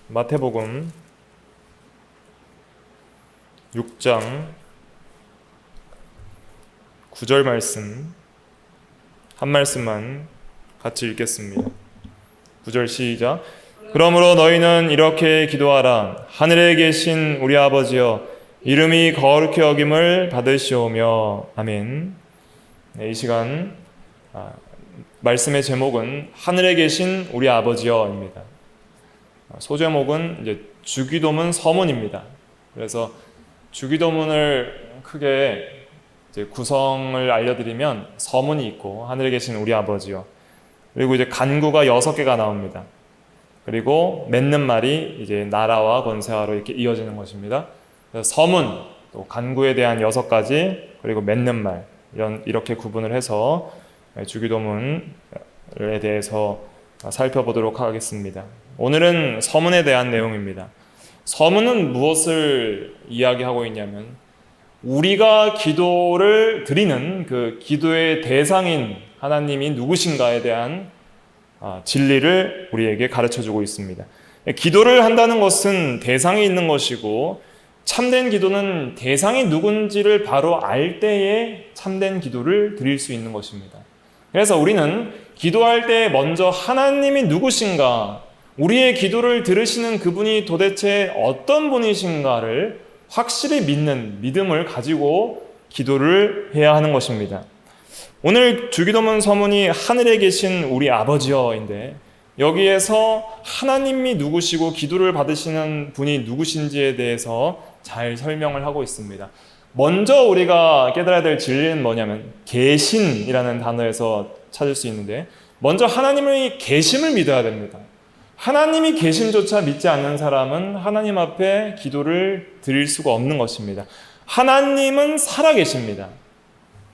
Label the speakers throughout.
Speaker 1: 마태복음 6장 9절 말씀 한 말씀만 같이 읽겠습니다. 9절 시작. 그러므로 너희는 이렇게 기도하라. 하늘에 계신 우리 아버지여, 이름이 거룩히 여김을 받으시오며. 아멘. 네, 이 시간 말씀의 제목은 하늘에 계신 우리 아버지여입니다. 소제목은 이제 주기도문 서문입니다. 그래서 주기도문을 크게 이제 구성을 알려드리면 서문이 있고, 하늘에 계신 우리 아버지여, 그리고 이제 간구가 6개가 나옵니다. 그리고 맺는 말이 이제 나라와 권세와로 이렇게 이어지는 것입니다. 그래서 서문, 또 간구에 대한 6가지, 그리고 맺는 말, 이렇게 구분을 해서 주기도문에 대해서 살펴보도록 하겠습니다. 오늘은 서문에 대한 내용입니다. 서문은 무엇을 이야기하고 있냐면, 우리가 기도를 드리는 그 기도의 대상인 하나님이 누구신가에 대한 진리를 우리에게 가르쳐주고 있습니다. 기도를 한다는 것은 대상이 있는 것이고, 참된 기도는 대상이 누군지를 바로 알 때에 참된 기도를 드릴 수 있는 것입니다. 그래서 우리는 기도할 때 먼저 하나님이 누구신가, 우리의 기도를 들으시는 그분이 도대체 어떤 분이신가를 확실히 믿는 믿음을 가지고 기도를 해야 하는 것입니다. 오늘 주기도문 서문이 하늘에 계신 우리 아버지여인데, 여기에서 하나님이 누구시고 기도를 받으시는 분이 누구신지에 대해서 잘 설명을 하고 있습니다. 먼저 우리가 깨달아야 될 진리는 뭐냐면, 계신이라는 단어에서 찾을 수 있는데, 먼저 하나님의 계심을 믿어야 됩니다. 하나님이 계심조차 믿지 않는 사람은 하나님 앞에 기도를 드릴 수가 없는 것입니다. 하나님은 살아계십니다.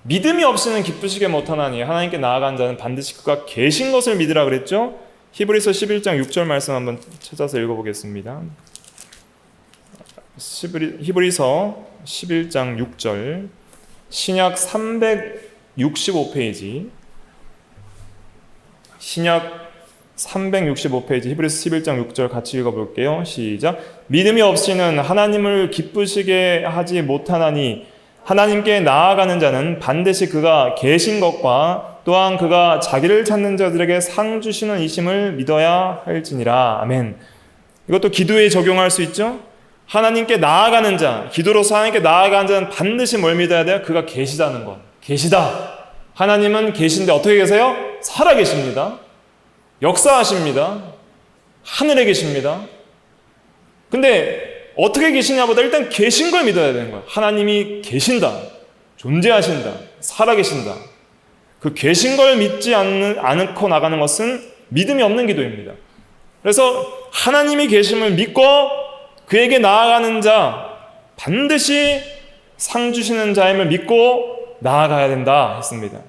Speaker 1: 믿음이 없이는 기쁘시게 못하나니 하나님께 나아간 자는 반드시 그가 계신 것을 믿으라 그랬죠? 히브리서 11장 6절 말씀 한번 찾아서 읽어보겠습니다. 히브리서 11장 6절, 신약 365페이지, 신약 365페이지 히브리서 11장 6절 같이 읽어볼게요. 시작. 믿음이 없이는 하나님을 기쁘시게 하지 못하나니 하나님께 나아가는 자는 반드시 그가 계신 것과 또한 그가 자기를 찾는 자들에게 상 주시는 이심을 믿어야 할지니라. 아멘. 이것도 기도에 적용할 수 있죠? 하나님께 나아가는 자, 기도로서 하나님께 나아가는 자는 반드시 뭘 믿어야 돼요? 그가 계시다는 것. 계시다. 하나님은 계신데 어떻게 계세요? 살아 계십니다. 역사하십니다. 하늘에 계십니다. 근데 어떻게 계시냐보다 일단 계신 걸 믿어야 되는 거예요. 하나님이 계신다. 존재하신다. 살아계신다. 그 계신 걸 믿지 않고 나가는 것은 믿음이 없는 기도입니다. 그래서 하나님이 계심을 믿고 그에게 나아가는 자, 반드시 상 주시는 자임을 믿고 나아가야 된다 했습니다.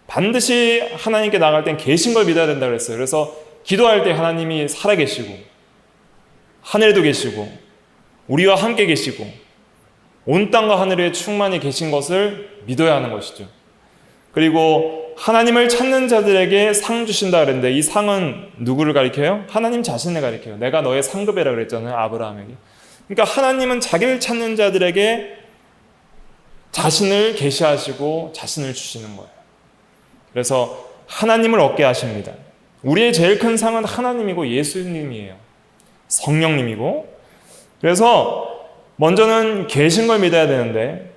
Speaker 1: 반드시 하나님께 나아갈 땐 계신 걸 믿어야 된다고 그랬어요. 그래서 기도할 때 하나님이 살아계시고 하늘에도 계시고 우리와 함께 계시고 온 땅과 하늘에 충만히 계신 것을 믿어야 하는 것이죠. 그리고 하나님을 찾는 자들에게 상 주신다 그랬는데, 이 상은 누구를 가리켜요? 하나님 자신을 가리켜요. 내가 너의 상급이라 그랬잖아요, 아브라함에게. 그러니까 하나님은 자기를 찾는 자들에게 자신을 계시하시고 자신을 주시는 거예요. 그래서 하나님을 얻게 하십니다. 우리의 제일 큰 상은 하나님이고 예수님이에요. 성령님이고. 그래서 먼저는 계신 걸 믿어야 되는데,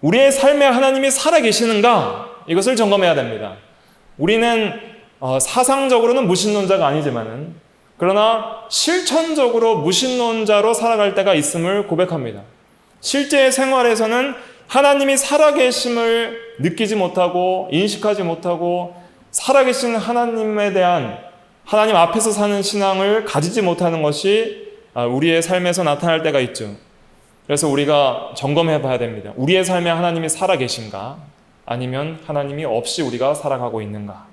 Speaker 1: 우리의 삶에 하나님이 살아계시는가? 이것을 점검해야 됩니다. 우리는 사상적으로는 무신론자가 아니지만은, 그러나 실천적으로 무신론자로 살아갈 때가 있음을 고백합니다. 실제 생활에서는 하나님이 살아계심을 느끼지 못하고 인식하지 못하고 살아계신 하나님에 대한, 하나님 앞에서 사는 신앙을 가지지 못하는 것이 우리의 삶에서 나타날 때가 있죠. 그래서 우리가 점검해 봐야 됩니다. 우리의 삶에 하나님이 살아계신가? 아니면 하나님이 없이 우리가 살아가고 있는가?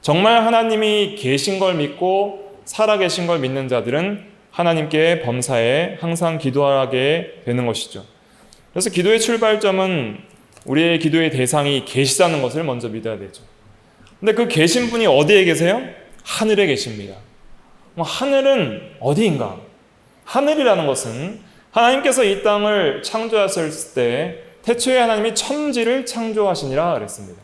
Speaker 1: 정말 하나님이 계신 걸 믿고 살아계신 걸 믿는 자들은 하나님께 범사에 항상 기도하게 되는 것이죠. 그래서 기도의 출발점은 우리의 기도의 대상이 계시다는 것을 먼저 믿어야 되죠. 근데 그 계신 분이 어디에 계세요? 하늘에 계십니다. 하늘은 어디인가? 하늘이라는 것은 하나님께서 이 땅을 창조하셨을 때 태초에 하나님이 천지를 창조하시니라 그랬습니다.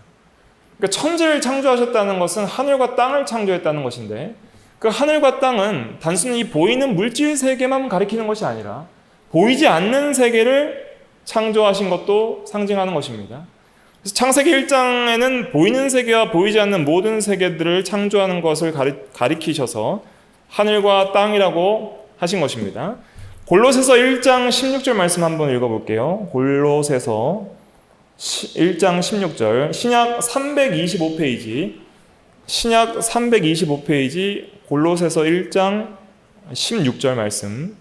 Speaker 1: 그러니까 천지를 창조하셨다는 것은 하늘과 땅을 창조했다는 것인데, 그 하늘과 땅은 단순히 보이는 물질 세계만 가리키는 것이 아니라 보이지 않는 세계를 창조하신 것도 상징하는 것입니다. 그래서 창세기 1장에는 보이는 세계와 보이지 않는 모든 세계들을 창조하는 것을 가리키셔서 하늘과 땅이라고 하신 것입니다. 골로새서 1장 16절 말씀 한번 읽어볼게요. 골로새서 1장 16절, 신약 325페이지, 신약 325페이지 골로새서 1장 16절 말씀.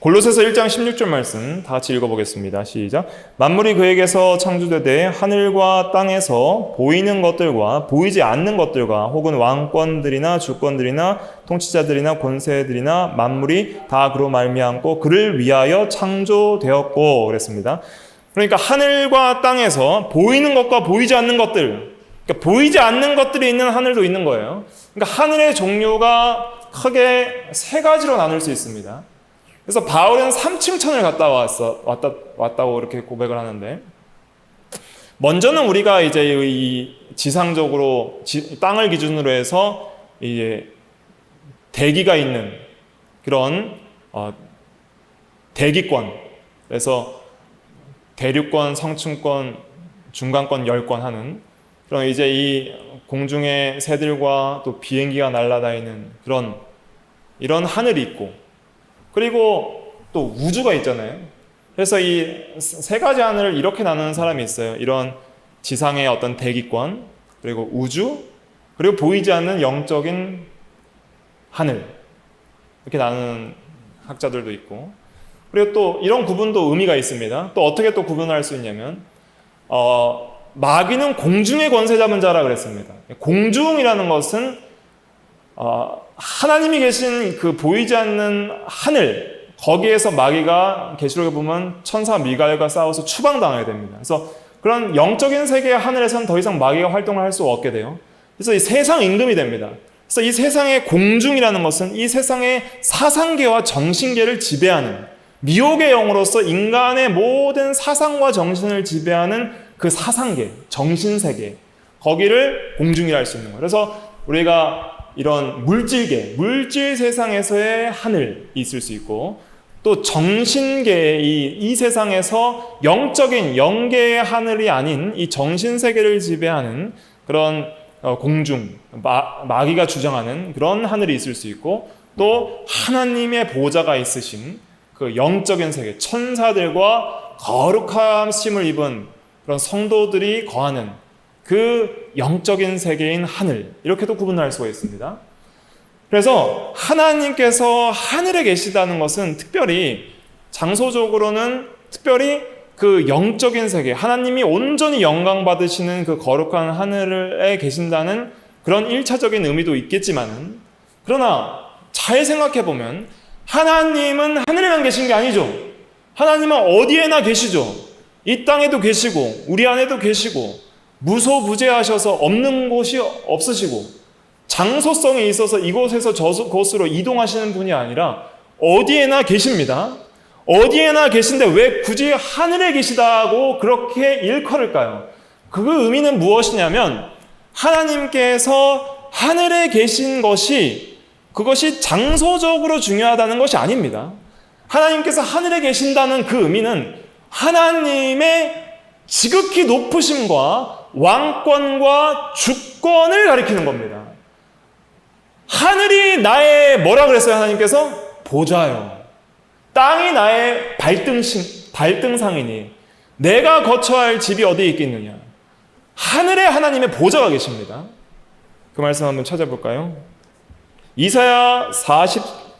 Speaker 1: 골로새서 1장 16절 말씀 다 같이 읽어보겠습니다. 시작. 만물이 그에게서 창조되되 하늘과 땅에서 보이는 것들과 보이지 않는 것들과 혹은 왕권들이나 주권들이나 통치자들이나 권세들이나 만물이 다 그로 말미암고 그를 위하여 창조되었고 그랬습니다. 그러니까 하늘과 땅에서 보이는 것과 보이지 않는 것들, 그러니까 보이지 않는 것들이 있는 하늘도 있는 거예요. 그러니까 하늘의 종류가 크게 세 가지로 나눌 수 있습니다. 그래서 바울은 3층 천을 갔다 왔다고 이렇게 고백을 하는데, 먼저는 우리가 이제 이 지상적으로 땅을 기준으로 해서 이제 대기가 있는 그런 대기권, 그래서 대륙권, 성층권, 중간권, 열권 하는 그런 이제 이 공중의 새들과 또 비행기가 날아다니는 그런 이런 하늘이 있고, 그리고 또 우주가 있잖아요. 그래서 이 세 가지 하늘을 이렇게 나누는 사람이 있어요. 이런 지상의 어떤 대기권, 그리고 우주, 그리고 보이지 않는 영적인 하늘, 이렇게 나누는 학자들도 있고, 그리고 또 이런 구분도 의미가 있습니다. 또 어떻게 또 구분할 수 있냐면 마귀는 공중의 권세 잡은 자라 그랬습니다. 공중이라는 것은 하나님이 계신 그 보이지 않는 하늘, 거기에서 마귀가 계시록에 보면 천사 미가엘과 싸워서 추방당하게 됩니다. 그래서 그런 영적인 세계의 하늘에서는 더 이상 마귀가 활동을 할 수 없게 돼요. 그래서 이 세상 임금이 됩니다. 그래서 이 세상의 공중이라는 것은 이 세상의 사상계와 정신계를 지배하는 미혹의 영으로서 인간의 모든 사상과 정신을 지배하는 그 사상계, 정신세계, 거기를 공중이라 할 수 있는 거예요. 그래서 우리가 이런 물질계, 물질 세상에서의 하늘이 있을 수 있고, 또 정신계의 이 세상에서 영적인 영계의 하늘이 아닌 이 정신세계를 지배하는 그런 공중, 마귀가 주장하는 그런 하늘이 있을 수 있고, 또 하나님의 보좌가 있으신 그 영적인 세계, 천사들과 거룩함심을 입은 그런 성도들이 거하는 그 영적인 세계인 하늘, 이렇게도 구분할 수가 있습니다. 그래서 하나님께서 하늘에 계시다는 것은 특별히 장소적으로는 특별히 그 영적인 세계, 하나님이 온전히 영광 받으시는 그 거룩한 하늘에 계신다는 그런 1차적인 의미도 있겠지만은, 그러나 잘 생각해 보면 하나님은 하늘에만 계신 게 아니죠. 하나님은 어디에나 계시죠. 이 땅에도 계시고 우리 안에도 계시고 무소부재하셔서 없는 곳이 없으시고 장소성에 있어서 이곳에서 저곳으로 이동하시는 분이 아니라 어디에나 계십니다. 어디에나 계신데 왜 굳이 하늘에 계시다고 그렇게 일컬을까요? 그 의미는 무엇이냐면, 하나님께서 하늘에 계신 것이 그것이 장소적으로 중요하다는 것이 아닙니다. 하나님께서 하늘에 계신다는 그 의미는 하나님의 지극히 높으심과 왕권과 주권을 가리키는 겁니다. 하늘이 나의 뭐라 그랬어요? 하나님께서 보좌요. 땅이 나의 발등상이니 내가 거처할 집이 어디에 있겠느냐. 하늘에 하나님의 보좌가 계십니다. 그 말씀 한번 찾아볼까요? 이사야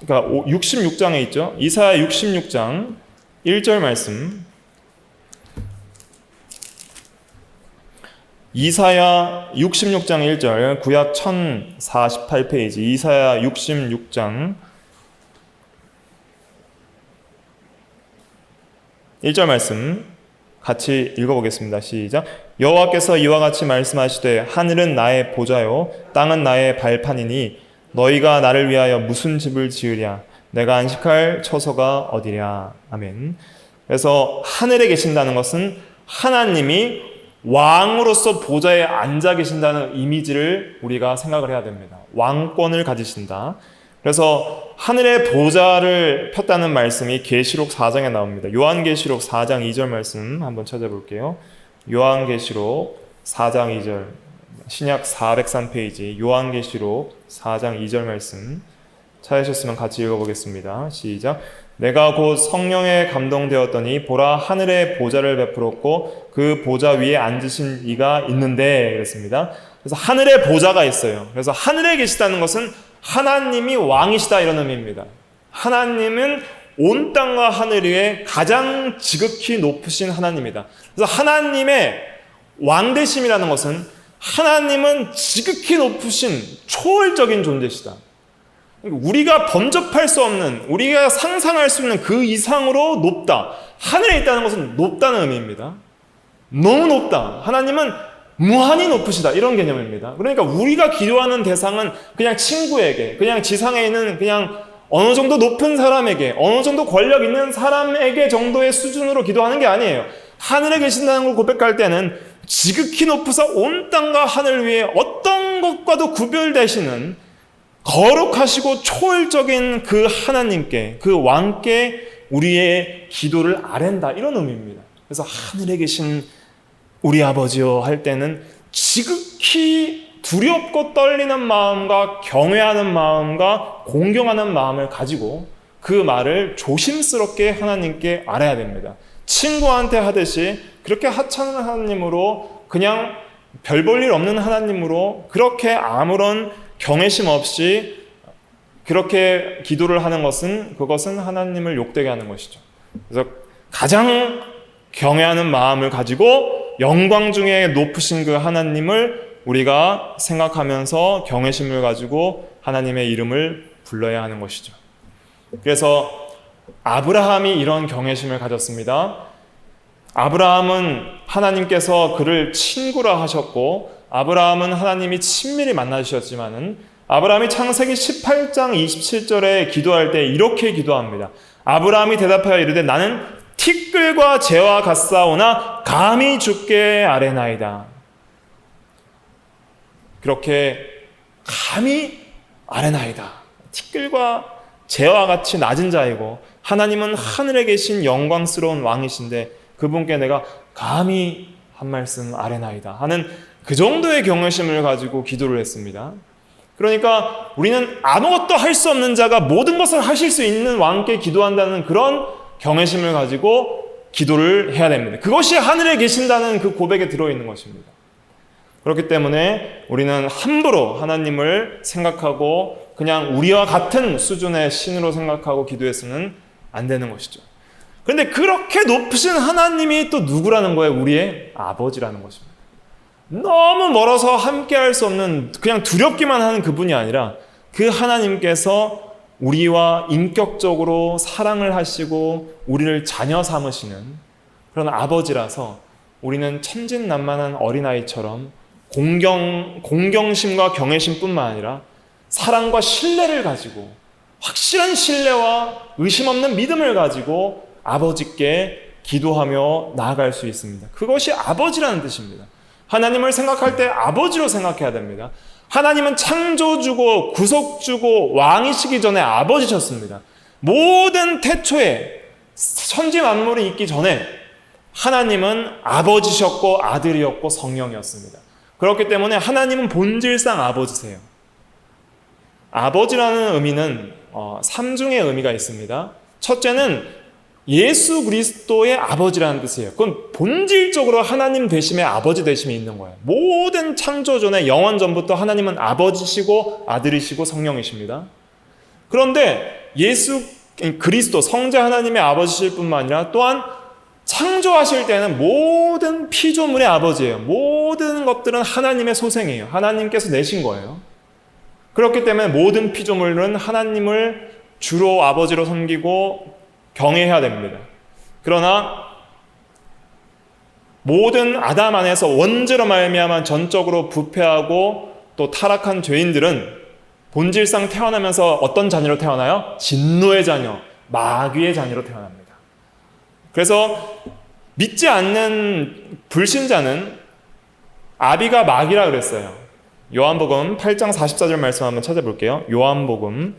Speaker 1: 66장에 있죠. 이사야 66장 1절 말씀. 이사야 66장 1절, 구약 1048페이지, 이사야 66장 1절 말씀 같이 읽어보겠습니다. 시작. 여호와께서 이와 같이 말씀하시되 하늘은 나의 보좌요 땅은 나의 발판이니 너희가 나를 위하여 무슨 집을 지으랴? 내가 안식할 처소가 어디랴? 아멘. 그래서 하늘에 계신다는 것은 하나님이 왕으로서 보좌에 앉아 계신다는 이미지를 우리가 생각을 해야 됩니다. 왕권을 가지신다. 그래서 하늘의 보좌를 폈다는 말씀이 계시록 4장에 나옵니다. 요한계시록 4장 2절 말씀 한번 찾아볼게요. 요한계시록 4장 2절, 신약 403페이지 요한계시록 4장 2절 말씀 찾으셨으면 같이 읽어보겠습니다. 시작. 내가 곧 성령에 감동되었더니 보라 하늘의 보좌를 베풀었고 그 보좌 위에 앉으신 이가 있는데 그랬습니다. 그래서 하늘의 보좌가 있어요. 그래서 하늘에 계시다는 것은 하나님이 왕이시다 이런 의미입니다. 하나님은 온 땅과 하늘 위에 가장 지극히 높으신 하나님이다. 그래서 하나님의 왕되심이라는 것은 하나님은 지극히 높으신 초월적인 존재시다. 우리가 범접할 수 없는, 우리가 상상할 수 있는 그 이상으로 높다. 하늘에 있다는 것은 높다는 의미입니다. 너무 높다. 하나님은 무한히 높으시다. 이런 개념입니다. 그러니까 우리가 기도하는 대상은 그냥 친구에게, 그냥 지상에 있는 그냥 어느 정도 높은 사람에게, 어느 정도 권력 있는 사람에게 정도의 수준으로 기도하는 게 아니에요. 하늘에 계신다는 걸 고백할 때는 지극히 높으사 온 땅과 하늘 위에 어떤 것과도 구별되시는 거룩하시고 초월적인 그 하나님께, 그 왕께 우리의 기도를 아랜다. 이런 의미입니다. 그래서 하늘에 계신 우리 아버지요 할 때는 지극히 두렵고 떨리는 마음과 경외하는 마음과 공경하는 마음을 가지고 그 말을 조심스럽게 하나님께 알아야 됩니다. 친구한테 하듯이 그렇게 하찮은 하나님으로, 그냥 별 볼 일 없는 하나님으로 그렇게 아무런 경외심 없이 그렇게 기도를 하는 것은, 그것은 하나님을 욕되게 하는 것이죠. 그래서 가장 경외하는 마음을 가지고 영광 중에 높으신 그 하나님을 우리가 생각하면서 경외심을 가지고 하나님의 이름을 불러야 하는 것이죠. 그래서 아브라함이 이런 경외심을 가졌습니다. 아브라함은 하나님께서 그를 친구라 하셨고, 아브라함은 하나님이 친밀히 만나주셨지만은, 아브라함이 창세기 18장 27절에 기도할 때 이렇게 기도합니다. 아브라함이 대답하여 이르되 나는 티끌과 재와 같사오나 감히 주께 아뢰나이다. 그렇게 감히 아뢰나이다. 티끌과 재와 같이 낮은 자이고 하나님은 하늘에 계신 영광스러운 왕이신데 그분께 내가 감히 한 말씀 아뢰나이다 하는 그 정도의 경외심을 가지고 기도를 했습니다. 그러니까 우리는 아무것도 할 수 없는 자가 모든 것을 하실 수 있는 왕께 기도한다는 그런 경외심을 가지고 기도를 해야 됩니다. 그것이 하늘에 계신다는 그 고백에 들어있는 것입니다. 그렇기 때문에 우리는 함부로 하나님을 생각하고 그냥 우리와 같은 수준의 신으로 생각하고 기도해서는 안 되는 것이죠. 그런데 그렇게 높으신 하나님이 또 누구라는 거예요? 우리의 아버지라는 것입니다. 너무 멀어서 함께 할 수 없는, 그냥 두렵기만 하는 그분이 아니라 그 하나님께서 우리와 인격적으로 사랑을 하시고 우리를 자녀 삼으시는 그런 아버지라서 우리는 천진난만한 어린아이처럼 공경심과 경외심뿐만 아니라 사랑과 신뢰를 가지고, 확실한 신뢰와 의심 없는 믿음을 가지고 아버지께 기도하며 나아갈 수 있습니다. 그것이 아버지라는 뜻입니다. 하나님을 생각할 때 아버지로 생각해야 됩니다. 하나님은 창조주고 구속주고 왕이시기 전에 아버지셨습니다. 모든 태초에 천지 만물이 있기 전에 하나님은 아버지셨고 아들이었고 성령이었습니다. 그렇기 때문에 하나님은 본질상 아버지세요. 아버지라는 의미는 3중의 의미가 있습니다. 첫째는 예수 그리스도의 아버지라는 뜻이에요. 그건 본질적으로 하나님 되심의 아버지 되심이 있는 거예요. 모든 창조 전에 영원 전부터 하나님은 아버지시고 아들이시고 성령이십니다. 그런데 예수 그리스도 성자 하나님의 아버지실 뿐만 아니라 또한 창조하실 때는 모든 피조물의 아버지예요. 모든 것들은 하나님의 소생이에요. 하나님께서 내신 거예요. 그렇기 때문에 모든 피조물은 하나님을 주로 아버지로 섬기고 경외해야 됩니다. 그러나 모든 아담 안에서 원죄로 말미암아 전적으로 부패하고 또 타락한 죄인들은 본질상 태어나면서 어떤 자녀로 태어나요? 진노의 자녀, 마귀의 자녀로 태어납니다. 그래서 믿지 않는 불신자는 아비가 마귀라 그랬어요. 요한복음 8장 44절 말씀 한번 찾아볼게요. 요한복음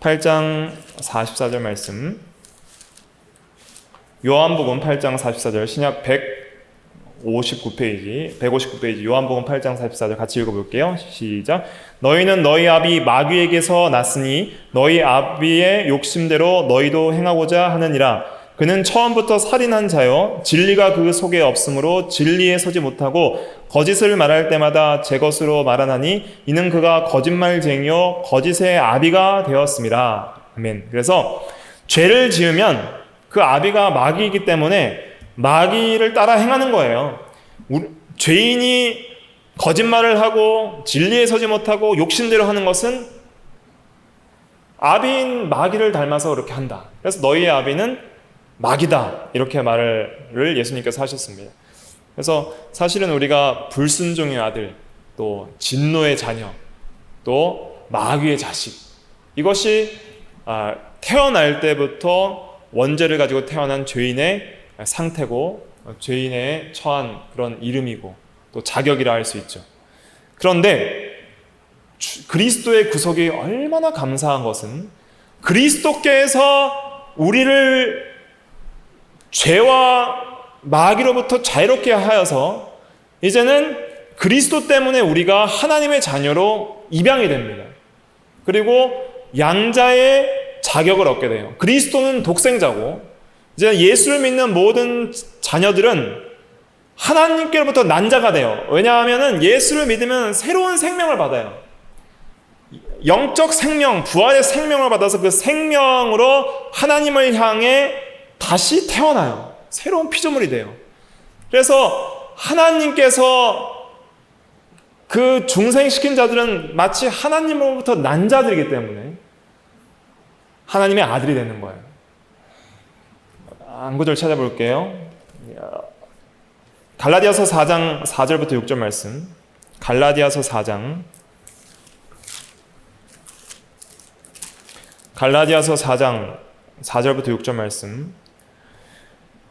Speaker 1: 8장 44절 말씀. 요한복음 8장 44절 신약 159페이지 요한복음 8장 44절 같이 읽어볼게요. 시작. 너희는 너희 아비 마귀에게서 났으니 너희 아비의 욕심대로 너희도 행하고자 하느니라. 그는 처음부터 살인한 자요 진리가 그 속에 없으므로 진리에 서지 못하고 거짓을 말할 때마다 제 것으로 말하나니 이는 그가 거짓말쟁이요 거짓의 아비가 되었습니다. 아멘. 그래서 죄를 지으면 그 아비가 마귀이기 때문에 마귀를 따라 행하는 거예요. 죄인이 거짓말을 하고 진리에 서지 못하고 욕심대로 하는 것은 아비인 마귀를 닮아서 그렇게 한다. 그래서 너희의 아비는 마귀다, 이렇게 말을 예수님께서 하셨습니다. 그래서 사실은 우리가 불순종의 아들, 또 진노의 자녀, 또 마귀의 자식, 이것이 태어날 때부터 원죄를 가지고 태어난 죄인의 상태고 죄인의 처한 그런 이름이고 또 자격이라 할 수 있죠. 그런데 그리스도의 구속이 얼마나 감사한 것은 그리스도께서 우리를 죄와 마귀로부터 자유롭게 하여서 이제는 그리스도 때문에 우리가 하나님의 자녀로 입양이 됩니다. 그리고 양자의 자격을 얻게 돼요. 그리스도는 독생자고 이제 예수를 믿는 모든 자녀들은 하나님께로부터 난 자가 돼요. 왜냐하면 예수를 믿으면 새로운 생명을 받아요. 영적 생명, 부활의 생명을 받아서 그 생명으로 하나님을 향해 다시 태어나요. 새로운 피조물이 돼요. 그래서 하나님께서 그 중생시킨 자들은 마치 하나님으로부터 난 자들이기 때문에 하나님의 아들이 되는 거예요. 한 구절 찾아볼게요. 갈라디아서 4장 4절부터 6절 말씀. 갈라디아서 4장 4절부터 6절 말씀.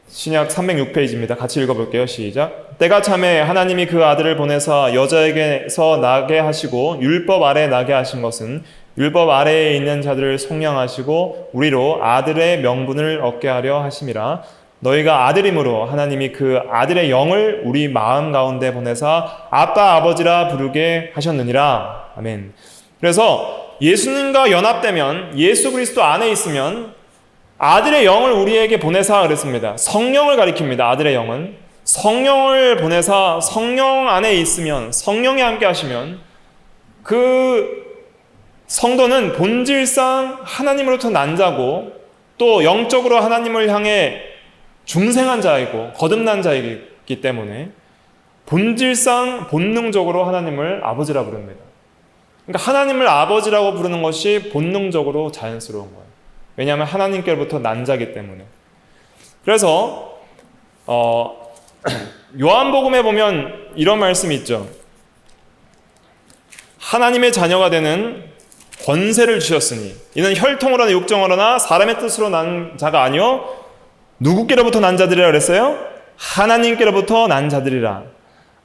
Speaker 1: 신약 306페이지입니다. 같이 읽어볼게요. 시작. 때가 차매 하나님이 그 아들을 보내사 여자에게서 나게 하시고 율법 아래 나게 하신 것은 율법 아래에 있는 자들을 속량하시고 우리로 아들의 명분을 얻게 하려 하심이라. 너희가 아들이므로 하나님이 그 아들의 영을 우리 마음 가운데 보내사 아빠 아버지라 부르게 하셨느니라. 아멘. 그래서 예수님과 연합되면 예수 그리스도 안에 있으면 아들의 영을 우리에게 보내사 그랬습니다. 성령을 가리킵니다. 아들의 영은 성령을 보내사 성령 안에 있으면 성령이 함께 하시면 그 성도는 본질상 하나님으로부터 난 자고 또 영적으로 하나님을 향해 중생한 자이고 거듭난 자이기 때문에 본질상 본능적으로 하나님을 아버지라 부릅니다. 그러니까 하나님을 아버지라고 부르는 것이 본능적으로 자연스러운 거예요. 왜냐하면 하나님께로부터 난 자기 때문에. 그래서 요한복음에 보면 이런 말씀이 있죠. 하나님의 자녀가 되는 권세를 주셨으니 이는 혈통으로나 육정으로나 사람의 뜻으로 난 자가 아니요 누구께로부터 난 자들이라 그랬어요? 하나님께로부터 난 자들이라.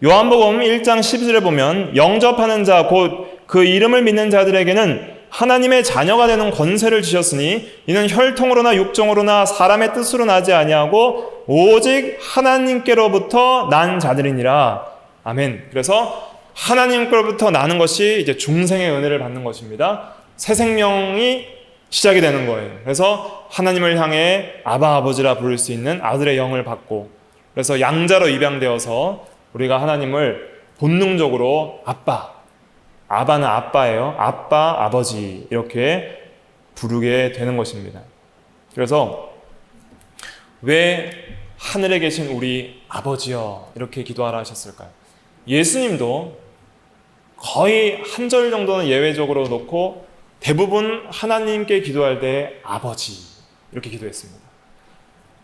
Speaker 1: 요한복음 1장 12절에 보면 영접하는 자 곧 그 이름을 믿는 자들에게는 하나님의 자녀가 되는 권세를 주셨으니 이는 혈통으로나 육정으로나 사람의 뜻으로 나지 아니하고 오직 하나님께로부터 난 자들이니라. 아멘. 그래서 하나님께로부터 나는 것이 이제 중생의 은혜를 받는 것입니다. 새 생명이 시작이 되는 거예요. 그래서 하나님을 향해 아바 아버지라 부를 수 있는 아들의 영을 받고 그래서 양자로 입양되어서 우리가 하나님을 본능적으로 아바는 아빠예요. 아빠, 아버지 이렇게 부르게 되는 것입니다. 그래서 왜 하늘에 계신 우리 아버지여 이렇게 기도하라 하셨을까요? 예수님도 거의 한 절 정도는 예외적으로 놓고 대부분 하나님께 기도할 때 아버지 이렇게 기도했습니다.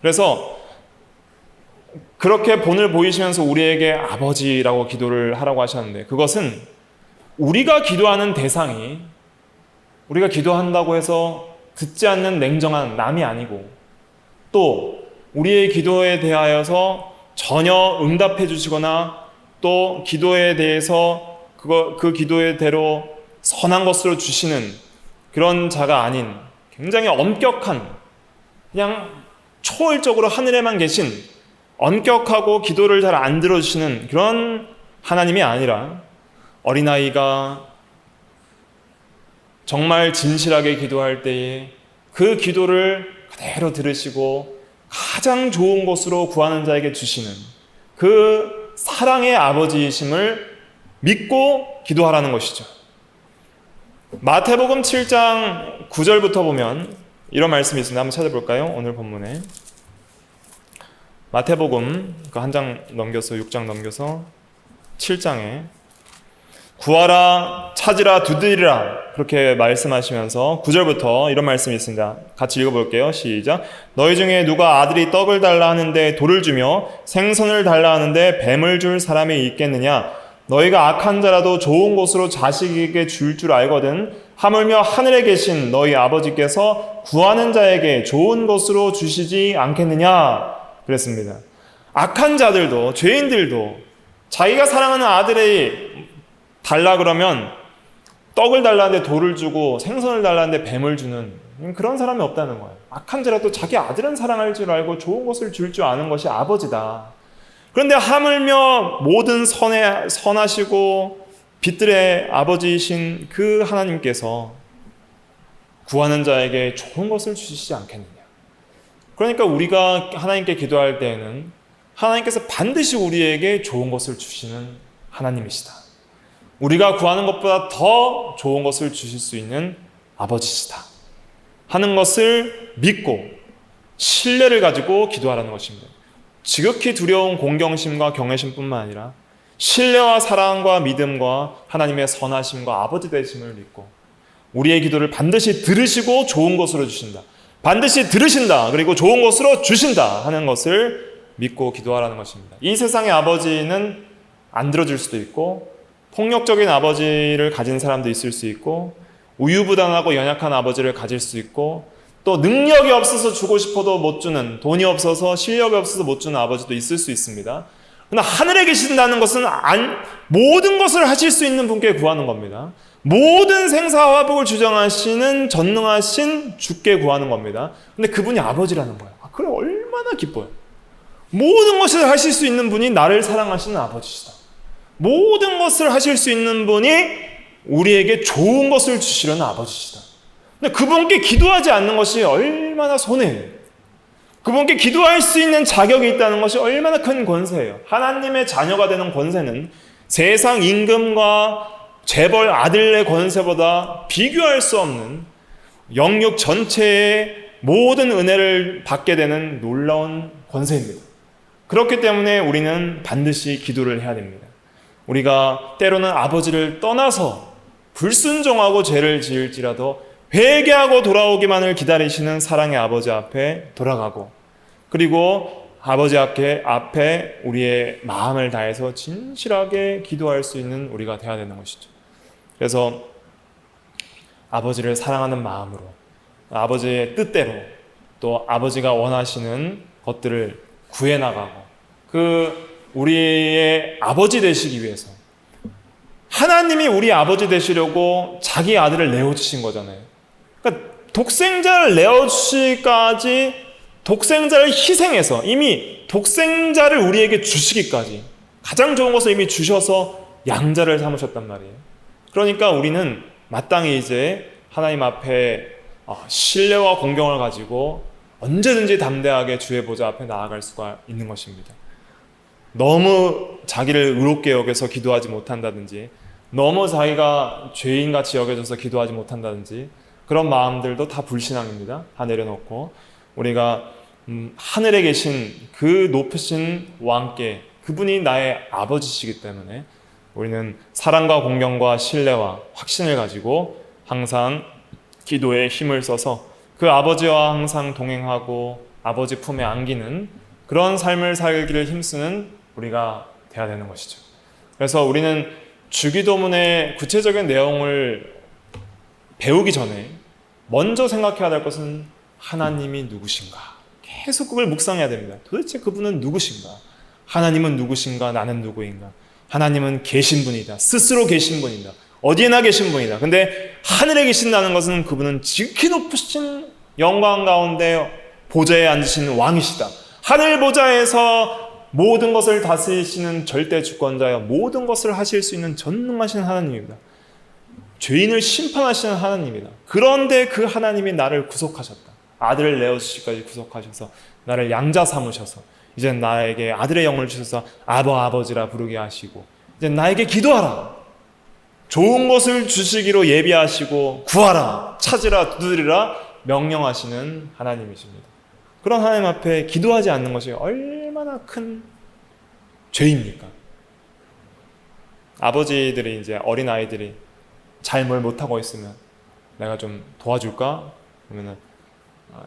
Speaker 1: 그래서 그렇게 본을 보이시면서 우리에게 아버지라고 기도를 하라고 하셨는데 그것은 우리가 기도하는 대상이 우리가 기도한다고 해서 듣지 않는 냉정한 남이 아니고, 또 우리의 기도에 대하여서 전혀 응답해 주시거나 또 기도에 대해서 그 기도의대로 선한 것으로 주시는 그런 자가 아닌 굉장히 엄격한, 그냥 초월적으로 하늘에만 계신 엄격하고 기도를 잘 안 들어주시는 그런 하나님이 아니라, 어린아이가 정말 진실하게 기도할 때에 그 기도를 그대로 들으시고 가장 좋은 것으로 구하는 자에게 주시는 그 사랑의 아버지이심을 믿고 기도하라는 것이죠. 마태복음 7장 9절부터 보면 이런 말씀이 있습니다. 한번 찾아볼까요? 오늘 본문에 마태복음 한 장 넘겨서 6장 넘겨서 7장에 구하라, 찾으라, 두드리라 그렇게 말씀하시면서 9절부터 이런 말씀이 있습니다. 같이 읽어볼게요. 시작. 너희 중에 누가 아들이 떡을 달라 하는데 돌을 주며 생선을 달라 하는데 뱀을 줄 사람이 있겠느냐? 너희가 악한 자라도 좋은 것으로 자식에게 줄 줄 알거든 하물며 하늘에 계신 너희 아버지께서 구하는 자에게 좋은 것으로 주시지 않겠느냐? 그랬습니다. 악한 자들도, 죄인들도 자기가 사랑하는 아들이 달라 그러면 떡을 달라는데 돌을 주고 생선을 달라는데 뱀을 주는 그런 사람이 없다는 거예요. 악한 자라도 자기 아들은 사랑할 줄 알고 좋은 것을 줄 줄 아는 것이 아버지다. 그런데 하물며 모든 선하시고 빛들의 아버지이신 그 하나님께서 구하는 자에게 좋은 것을 주시지 않겠느냐. 그러니까 우리가 하나님께 기도할 때에는 하나님께서 반드시 우리에게 좋은 것을 주시는 하나님이시다. 우리가 구하는 것보다 더 좋은 것을 주실 수 있는 아버지시다 하는 것을 믿고 신뢰를 가지고 기도하라는 것입니다. 지극히 두려운 공경심과 경외심뿐만 아니라 신뢰와 사랑과 믿음과 하나님의 선하심과 아버지 되심을 믿고 우리의 기도를 반드시 들으시고 좋은 것으로 주신다. 반드시 들으신다. 그리고 좋은 것으로 주신다 하는 것을 믿고 기도하라는 것입니다. 이 세상의 아버지는 안 들어줄 수도 있고 폭력적인 아버지를 가진 사람도 있을 수 있고 우유부단하고 연약한 아버지를 가질 수 있고 또 능력이 없어서 주고 싶어도 못 주는, 돈이 없어서 실력이 없어서 못 주는 아버지도 있을 수 있습니다. 그러나 하늘에 계신다는 것은 모든 것을 하실 수 있는 분께 구하는 겁니다. 모든 생사화복을 주장하시는 전능하신 주께 구하는 겁니다. 근데 그분이 아버지라는 거예요. 그래 얼마나 기뻐요. 모든 것을 하실 수 있는 분이 나를 사랑하시는 아버지시다. 모든 것을 하실 수 있는 분이 우리에게 좋은 것을 주시려는 아버지시다. 근데 그분께 기도하지 않는 것이 얼마나 손해예요. 그분께 기도할 수 있는 자격이 있다는 것이 얼마나 큰 권세예요. 하나님의 자녀가 되는 권세는 세상 임금과 재벌 아들의 권세보다 비교할 수 없는 영육 전체의 모든 은혜를 받게 되는 놀라운 권세입니다. 그렇기 때문에 우리는 반드시 기도를 해야 됩니다. 우리가 때로는 아버지를 떠나서 불순종하고 죄를 지을지라도 회개하고 돌아오기만을 기다리시는 사랑의 아버지 앞에 돌아가고 그리고 아버지 앞에 우리의 마음을 다해서 진실하게 기도할 수 있는 우리가 되어야 되는 것이죠. 그래서 아버지를 사랑하는 마음으로 아버지의 뜻대로 또 아버지가 원하시는 것들을 구해나가고 우리의 아버지 되시기 위해서 하나님이 우리 아버지 되시려고 자기 아들을 내어주신 거잖아요. 그러니까 독생자를 내어주시기까지 독생자를 희생해서 이미 독생자를 우리에게 주시기까지 가장 좋은 것을 이미 주셔서 양자를 삼으셨단 말이에요. 그러니까 우리는 마땅히 이제 하나님 앞에 신뢰와 공경을 가지고 언제든지 담대하게 주의 보좌 앞에 나아갈 수가 있는 것입니다. 너무 자기를 의롭게 여겨서 기도하지 못한다든지 너무 자기가 죄인같이 여겨져서 기도하지 못한다든지 그런 마음들도 다 불신앙입니다. 다 내려놓고 우리가 하늘에 계신 그 높으신 왕께 그분이 나의 아버지시기 때문에 우리는 사랑과 공경과 신뢰와 확신을 가지고 항상 기도에 힘을 써서 그 아버지와 항상 동행하고 아버지 품에 안기는 그런 삶을 살기를 힘쓰는 우리가 돼야 되는 것이죠. 그래서 우리는 주기도문의 구체적인 내용을 배우기 전에 먼저 생각해야 될 것은 하나님이 누구신가? 계속 그걸 묵상해야 됩니다. 도대체 그분은 누구신가? 하나님은 누구신가? 나는 누구인가? 하나님은 계신 분이다. 스스로 계신 분이다. 어디에나 계신 분이다. 근데 하늘에 계신다는 것은 그분은 지극히 높으신 영광 가운데 보좌에 앉으신 왕이시다. 하늘 보좌에서 모든 것을 다스리시는 절대 주권자여 모든 것을 하실 수 있는 전능하신 하나님입니다. 죄인을 심판하시는 하나님이다. 그런데 그 하나님이 나를 구속하셨다. 아들을 내어주시기까지 구속하셔서 나를 양자 삼으셔서 이제 나에게 아들의 영을 주셔서 아버지라 부르게 하시고 이제 나에게 기도하라. 좋은 것을 주시기로 예비하시고 구하라. 찾으라. 두드리라. 명령하시는 하나님이십니다. 그런 하나님 앞에 기도하지 않는 것이 얼마나 큰 죄입니까? 아버지들이 이제 어린 아이들이 잘 뭘 못하고 있으면 내가 좀 도와줄까? 그러면은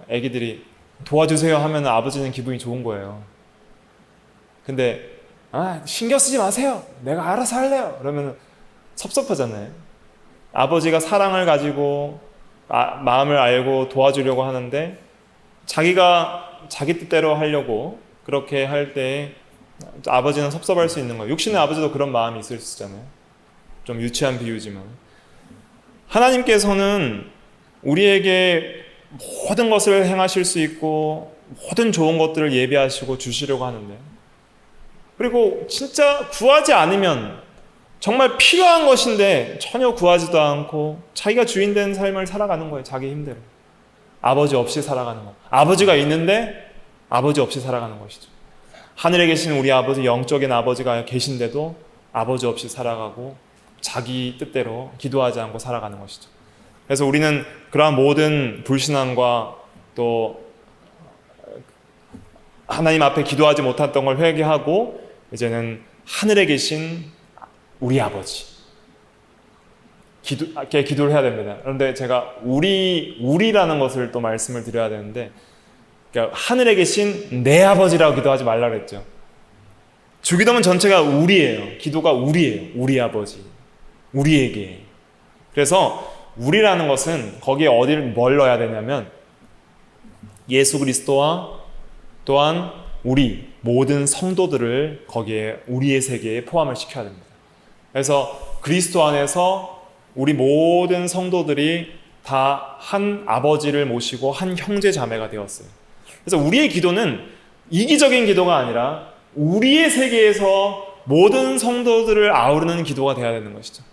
Speaker 1: 애기들이 도와주세요 하면 아버지는 기분이 좋은 거예요. 근데 신경 쓰지 마세요. 내가 알아서 할래요. 그러면 섭섭하잖아요. 아버지가 사랑을 가지고 마음을 알고 도와주려고 하는데 자기가 자기 뜻대로 하려고 그렇게 할 때 아버지는 섭섭할 수 있는 거예요. 육신의 아버지도 그런 마음이 있을 수 있잖아요. 좀 유치한 비유지만 하나님께서는 우리에게 모든 것을 행하실 수 있고 모든 좋은 것들을 예비하시고 주시려고 하는데 그리고 진짜 구하지 않으면 정말 필요한 것인데 전혀 구하지도 않고 자기가 주인 된 삶을 살아가는 거예요. 자기 힘대로. 아버지 없이 살아가는 거. 아버지가 있는데 아버지 없이 살아가는 것이죠. 하늘에 계신 우리 아버지, 영적인 아버지가 계신데도 아버지 없이 살아가고 자기 뜻대로 기도하지 않고 살아가는 것이죠. 그래서 우리는 그러한 모든 불신앙과 또 하나님 앞에 기도하지 못했던 걸 회개하고 이제는 하늘에 계신 우리 아버지 기도를 해야 됩니다. 그런데 제가 우리라는 것을 또 말씀을 드려야 되는데 그러니까 하늘에 계신 내 아버지라고 기도하지 말라 그랬죠. 주기도문 전체가 우리예요. 기도가 우리예요. 우리 아버지. 우리에게. 그래서 우리라는 것은 거기에 뭘 넣어야 되냐면 예수 그리스도와 또한 우리 모든 성도들을 거기에 우리의 세계에 포함을 시켜야 됩니다. 그래서 그리스도 안에서 우리 모든 성도들이 다 한 아버지를 모시고 한 형제 자매가 되었어요. 그래서 우리의 기도는 이기적인 기도가 아니라 우리의 세계에서 모든 성도들을 아우르는 기도가 되어야 되는 것이죠.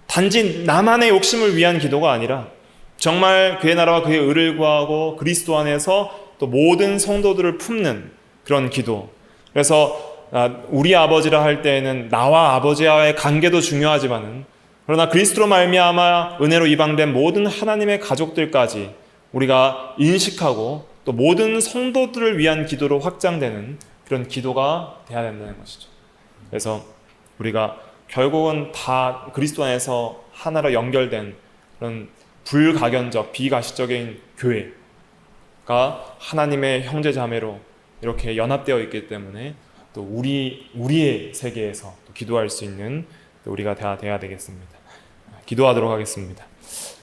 Speaker 1: 단지 나만의 욕심을 위한 기도가 아니라 정말 그의 나라와 그의 의를 구하고 그리스도 안에서 또 모든 성도들을 품는 그런 기도. 그래서 우리 아버지라 할 때에는 나와 아버지와의 관계도 중요하지만은 그러나 그리스도로 말미암아 은혜로 이방된 모든 하나님의 가족들까지 우리가 인식하고 또 모든 성도들을 위한 기도로 확장되는 그런 기도가 돼야 된다는 것이죠. 그래서 우리가 결국은 다 그리스도 안에서 하나로 연결된 그런 불가견적, 비가시적인 교회가 하나님의 형제 자매로 이렇게 연합되어 있기 때문에 또 우리의 세계에서 또 기도할 수 있는 또 우리가 다 돼야 되겠습니다. 기도하도록 하겠습니다.